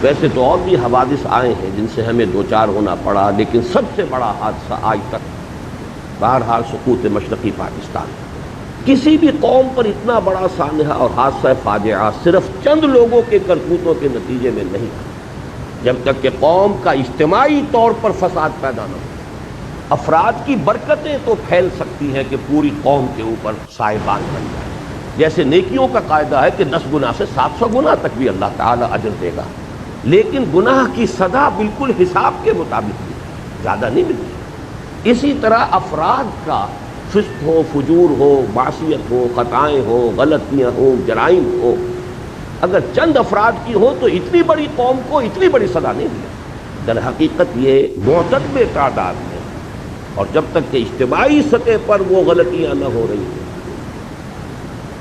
ویسے تو اور بھی حوادث آئے ہیں جن سے ہمیں دوچار ہونا پڑا، لیکن سب سے بڑا حادثہ آج تک بہرحال سقوط مشرقی پاکستان۔ کسی بھی قوم پر اتنا بڑا سانحہ اور حادثہ فاجعہ صرف چند لوگوں کے کرتوتوں کے نتیجے میں نہیں آتا جب تک کہ قوم کا اجتماعی طور پر فساد پیدا نہ ہو۔ افراد کی برکتیں تو پھیل سکتی ہیں کہ پوری قوم کے اوپر سائبان بن جائے، جیسے نیکیوں کا قاعدہ ہے کہ 10 گنا سے 700 گنا تک بھی اللہ تعالیٰ اجر دے گا، لیکن گناہ کی سزا بالکل حساب کے مطابق ملتی، زیادہ نہیں ملتی۔ اسی طرح افراد کا فسق ہو، فجور ہو، معصیت ہو، خطائیں ہو، غلطیاں ہو، جرائم ہو، اگر چند افراد کی ہو تو اتنی بڑی قوم کو اتنی بڑی سزا نہیں ملے۔ در حقیقت یہ معتدل تعداد میں، اور جب تک کہ اجتماعی سطح پر وہ غلطیاں نہ ہو رہی ہیں،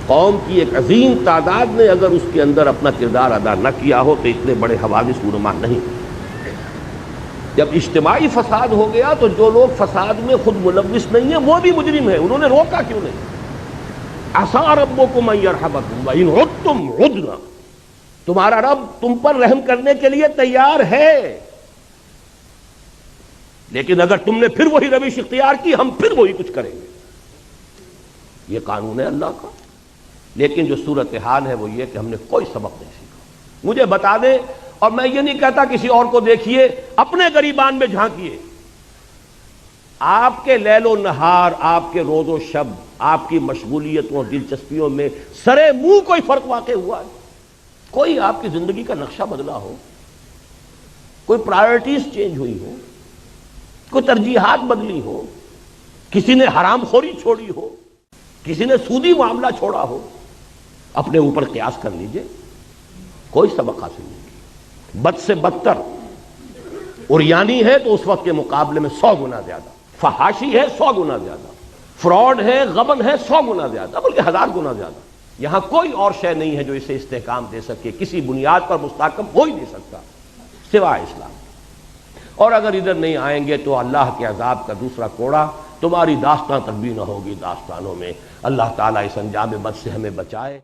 قوم کی ایک عظیم تعداد نے اگر اس کے اندر اپنا کردار ادا نہ کیا ہو تو اتنے بڑے حوادث رونما نہیں۔ جب اجتماعی فساد ہو گیا تو جو لوگ فساد میں خود ملوث نہیں ہیں وہ بھی مجرم ہیں، انہوں نے روکا کیوں نہیں؟ عسیٰ ربکم ان یرحمکم وان عدتم عدنا، تمہارا رب تم پر رحم کرنے کے لیے تیار ہے، لیکن اگر تم نے پھر وہی روش اختیار کی ہم پھر وہی کچھ کریں گے۔ یہ قانون ہے اللہ کا، لیکن جو صورتحال ہے وہ یہ کہ ہم نے کوئی سبق نہیں سیکھا۔ مجھے بتا دیں، اور میں یہ نہیں کہتا کسی اور کو دیکھیے، اپنے گریبان میں جھانکیے، آپ کے لیل و نہار، آپ کے روز و شب، آپ کی مشغولیتوں اور دلچسپیوں میں سرے منہ کوئی فرق واقع ہوا ہے؟ کوئی آپ کی زندگی کا نقشہ بدلا ہو، کوئی پرائرٹیز چینج ہوئی ہو، کوئی ترجیحات بدلی ہو، کسی نے حرام خوری چھوڑی ہو، کسی نے سودی معاملہ چھوڑا ہو؟ اپنے اوپر قیاس کر لیجئے، کوئی سبق حاصل نہیں کیا۔ بد سے بدتر عریانی ہے تو اس وقت کے مقابلے میں 100 گنا زیادہ، فحاشی ہے 100 گنا زیادہ، فراڈ ہے، غبن ہے 100 گنا زیادہ، بلکہ 1000 گنا زیادہ۔ یہاں کوئی اور شے نہیں ہے جو اسے استحکام دے سکے، کسی بنیاد پر مستحکم ہو ہی نہیں سکتا سوائے اسلام۔ اور اگر ادھر نہیں آئیں گے تو اللہ کے عذاب کا دوسرا کوڑا، تمہاری داستان تک بھی نہ ہوگی داستانوں میں۔ اللہ تعالیٰ اس انجام بد سے ہمیں بچائے۔